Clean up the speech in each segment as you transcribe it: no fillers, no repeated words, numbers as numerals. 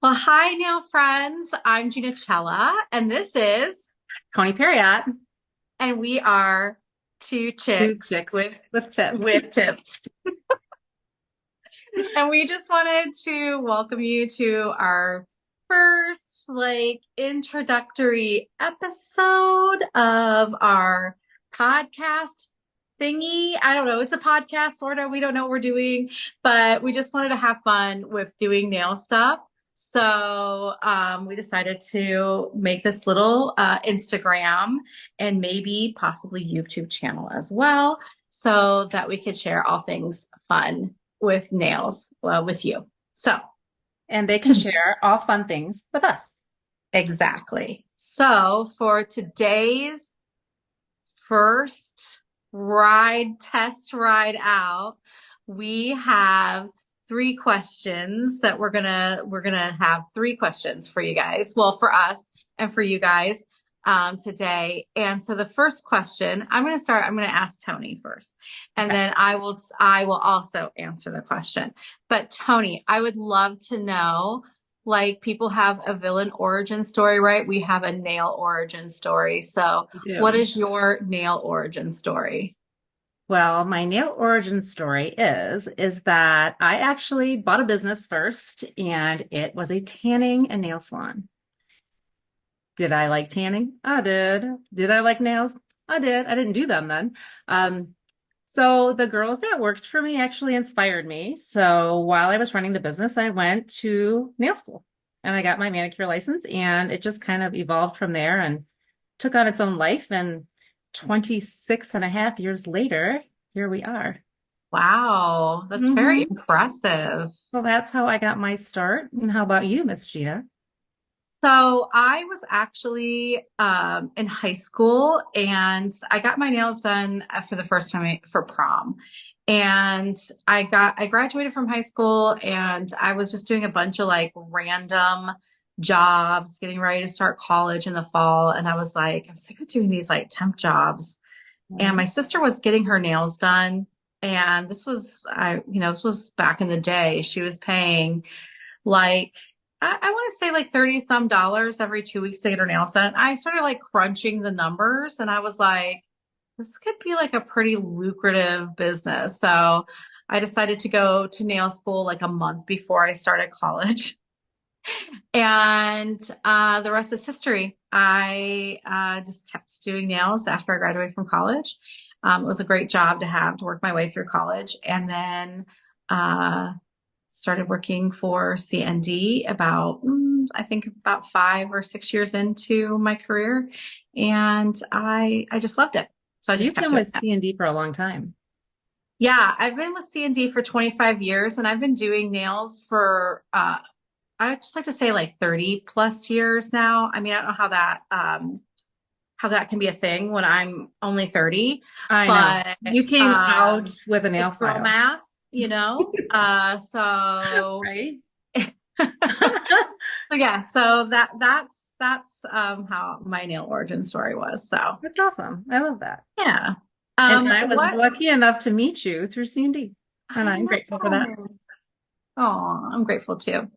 Well, hi, nail friends. I'm Gina Cella, and this is, Tony Perriott, and we are two two chicks chicks with with tips. with tips. And we just wanted to welcome you to our first introductory episode of our podcast thingy. I don't know. It's a podcast, sort of. We don't know what we're doing, but we just wanted to have fun with doing nail stuff. So we decided to make this little Instagram and maybe possibly YouTube channel as well, so that we could share all things fun with nails with you. So, And they can share all fun things with us. exactly. So, for today's first test ride out, we have three questions that we're gonna have three questions for you guys. Well, for us and for you guys today. And so the first question, I'm gonna ask Toni first, and Okay. then I will also answer the question. But Toni, I would love to know, like, people have a villain origin story, right? We have a nail origin story. So We what do. is your nail origin story? Well, my nail origin story is that I actually bought a business first, and it was a tanning and nail salon. Did I like tanning? I did. Did I like nails? I did. I didn't do them then. Um, so the girls that worked for me actually inspired me. So while I was running the business, I went to nail school and I got my manicure license, and it just kind of evolved from there and took on its own life. And 26 and a half years later, here we are. Wow, that's very Hmm. impressive. So that's how I got my start. And how about you, Miss Gina? So I was actually in high school and I got my nails done for the first time for prom. And I graduated from high school and I was just doing a bunch of like random jobs, getting ready to start college in the fall. And I was like, I'm sick of doing these like temp jobs. And Right. my sister was getting her nails done. And this was back in the day. She was paying like I want to say like 30 some dollars every 2 weeks to get her nails done. I started like crunching the numbers and I was like, this could be like a pretty lucrative business. So I decided to go to nail school like a month before I started college. And the rest is history. I just kept doing nails after I graduated from college. It was a great job to have to work my way through college. And then uh, started working for CND I think about 5 or 6 years into my career. And I just loved it. So I just You've kept been doing with it. C&D for a long time. Yeah, I've been with CND for 25 years and I've been doing nails for I just like to say like 30 plus years now. I mean, I don't know how that can be a thing when I'm only 30, I know. but You came out with a nail it's girl file, math, you know? So right? so yeah, so that's how my nail origin story was. So That's awesome. I love that. yeah. And I was What lucky enough to meet you through C&D, and I I'm grateful for that. know. Oh, I'm grateful too.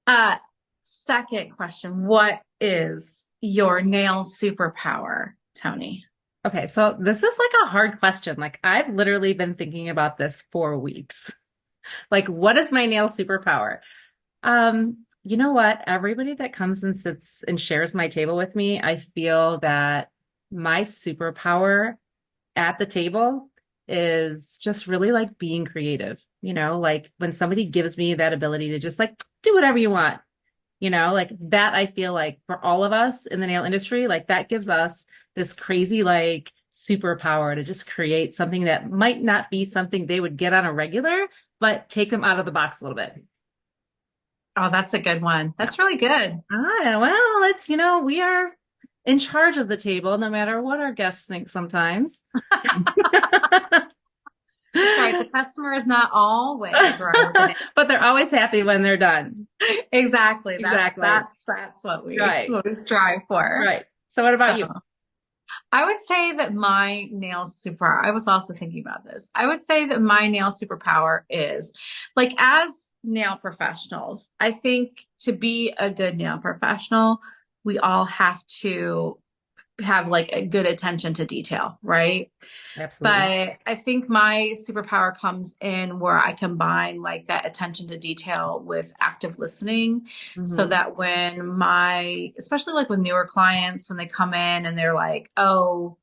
Uh, Second question. What is your nail superpower, Toni? Okay, so this is like a hard question. Like I've literally been thinking about this for weeks. Like, what is my nail superpower? You know what? Everybody that comes and sits and shares my table with me, I feel that my superpower at the table is just really like being creative. Like when somebody gives me that ability to just like do whatever you want, like that, I feel like for all of us in the nail industry, like that gives us this crazy like superpower to just create something that might not be something they would get on a regular, but take them out of the box a little bit. Oh, that's a good one. Yeah. That's really good. Well, we are in charge of the table no matter what our guests think sometimes. That's right. The customer is not always right. But they're always happy when they're done. Exactly. Exactly. That's what we Right. strive for. Right. So what about So you? I would say that my nail superpower, I was also thinking about this. I would say that my nail superpower is like, as nail professionals, I think to be a good nail professional, we all have to have like a good attention to detail, right? Absolutely. But I think my superpower comes in where I combine like that attention to detail with active listening so Hmm. that when especially like with newer clients, when they come in and they're like, oh,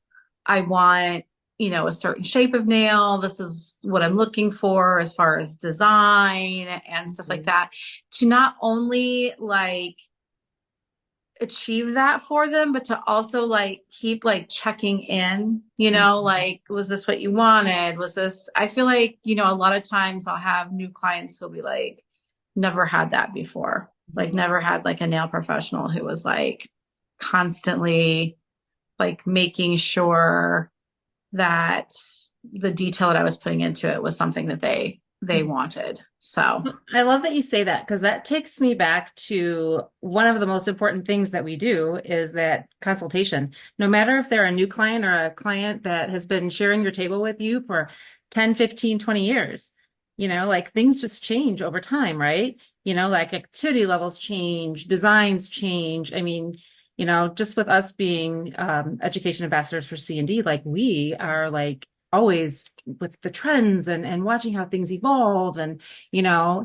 I want, a certain shape of nail. This is what I'm looking for as far as design and stuff like Hmm. that. To not only like achieve that for them, but to also like keep like checking in, like, was this what you wanted? Was this, I feel like, a lot of times I'll have new clients who'll be like, never had that before. Like, Hmm. never had like a nail professional who was like constantly like making sure that the detail that I was putting into it was something that they wanted. So, I love that you say that because that takes me back to one of the most important things that we do is that consultation. No matter if they're a new client or a client that has been sharing your table with you for 10, 15, 20 years, like things just change over time, right? Like activity levels change, designs change. I mean, just with us being education ambassadors for C&D, like we are like always with the trends and watching how things evolve and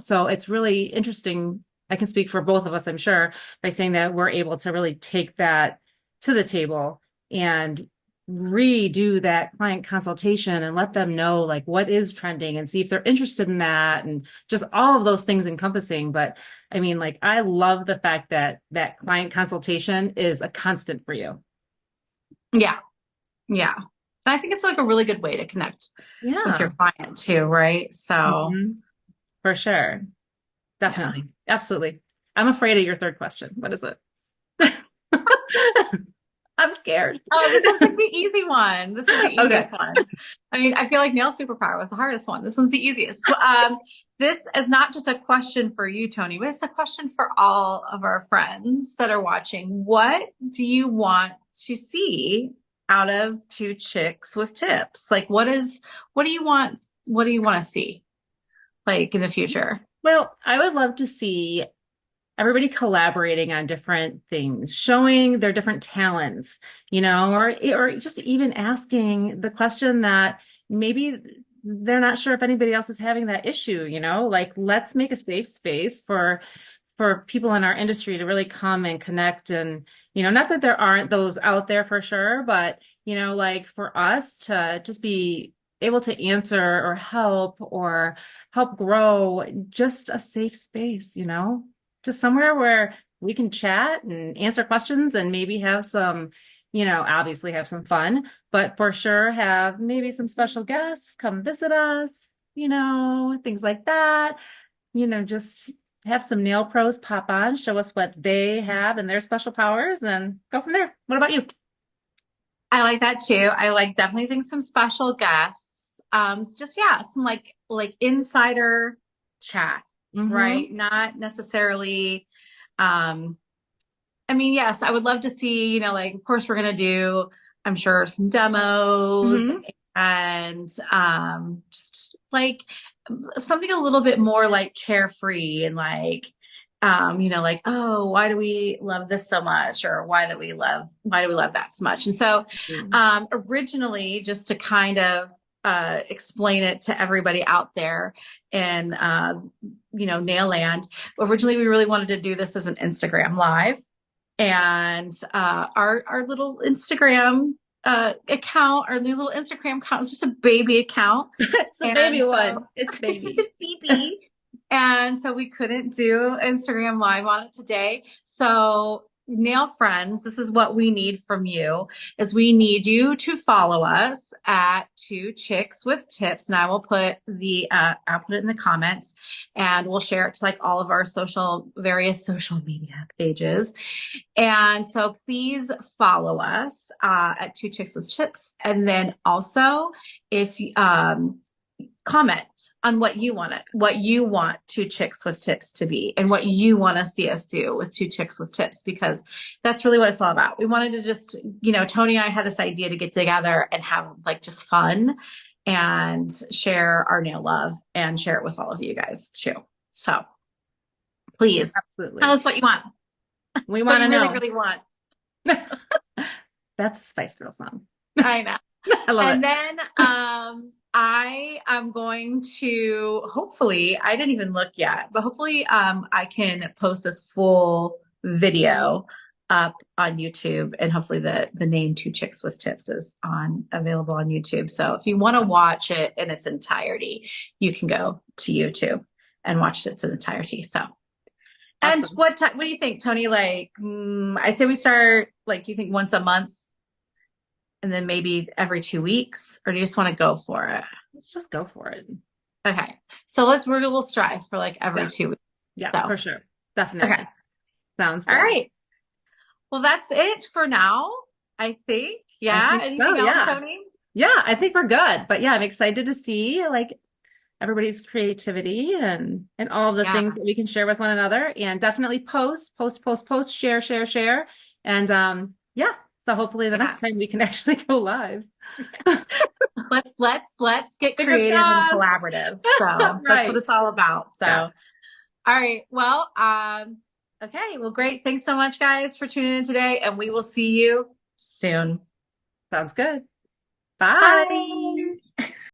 so it's really interesting. I can speak for both of us, I'm sure, by saying that we're able to really take that to the table and redo that client consultation and let them know like what is trending and see if they're interested in that and just all of those things encompassing. But I mean, like, I love the fact that that client consultation is a constant for you. yeah, yeah. And I think it's like a really good way to connect with your Yeah. client too, right? So, Mhm. For sure. yeah. Definitely. Absolutely. I'm afraid of your third question. What is it? I'm scared. Oh, this one's like the easy one. This is the Okay. easiest one. I mean, I feel like nail superpower was the hardest one. This one's the easiest. This is not just a question for you, Tony, but it's a question for all of our friends that are watching. What do you want to see out of Two Chicks with Tips? Like, what do you want? What do you want to see like in the future? Well, I would love to see everybody collaborating on different things, showing their different talents, or just even asking the question that maybe they're not sure if anybody else is having that issue, like let's make a safe space for people in our industry to really come and connect and not that there aren't those out there for sure, but like for us to just be able to answer or help grow just a safe space, just somewhere where we can chat and answer questions and maybe have some, obviously have some fun, but for sure have maybe some special guests come visit us, things like that, just have some nail pros pop on, show us what they have and their special powers and go from there. What about you? I like that too. I like definitely think some special guests. Just yeah, some like insider chat, Mm-hmm. right? Not necessarily I mean, yes, I would love to see, like of course we're gonna do, I'm sure, some demos Mm-hmm. and just like something a little bit more like carefree and like like, oh, why do we love this so much? Or why do we love that so much? And so originally, just to kind of explain it to everybody out there in nail land, originally we really wanted to do this as an Instagram live and our little Instagram account, our new little Instagram account is just a baby account. It's a baby And one. so It's it's just baby. a BB. And so we couldn't do Instagram live on it today. So nail friends, this is what we need from you is we need you to follow us at Two Chicks with Tips. And I will put I'll put it in the comments and we'll share it to like all of our various social media pages. And so please follow us at Two Chicks with Chips. And then also, if comment on what you want Two Chicks with Tips to be, and what you want to see us do with Two Chicks with Tips, because that's really what it's all about. We wanted to just, Toni and I had this idea to get together and have like just fun and share our nail love and share it with all of you guys too. So please tell Absolutely. us what you want, We what want to you really, know. really want. That's a Spice Girls song. I know. I love it. And then I am going to, hopefully, I didn't even look yet, but hopefully I can post this full video up on YouTube, and hopefully the name Two Chicks with Tips is on available on YouTube. So if you want to watch it in its entirety, you can go to YouTube and watch it in its entirety. So, and Awesome. what time, what do you think, Tony? Like, I say we start, like, do you think once a month? And then maybe every 2 weeks, or do you just want to go for it? Let's just go for it. Okay. So we'll strive for like every Yeah. 2 weeks. Yeah, So, for sure. okay. Definitely. Sounds All good. right. Well, that's it for now, I think. I Yeah. think so. Anything else, Yeah. Tony? Yeah, I think we're good. But yeah, I'm excited to see like everybody's creativity and all the Yeah. things that we can share with one another, and definitely post, share, share, share. And yeah, so hopefully the Yeah. next time we can actually go live. Let's get Fingers creative and crossed. collaborative. So that's what Right. it's all about. So, Yeah. all right. Well, okay. Well, great. Thanks so much, guys, for tuning in today, and we will see you soon. Sounds good. Bye. Bye.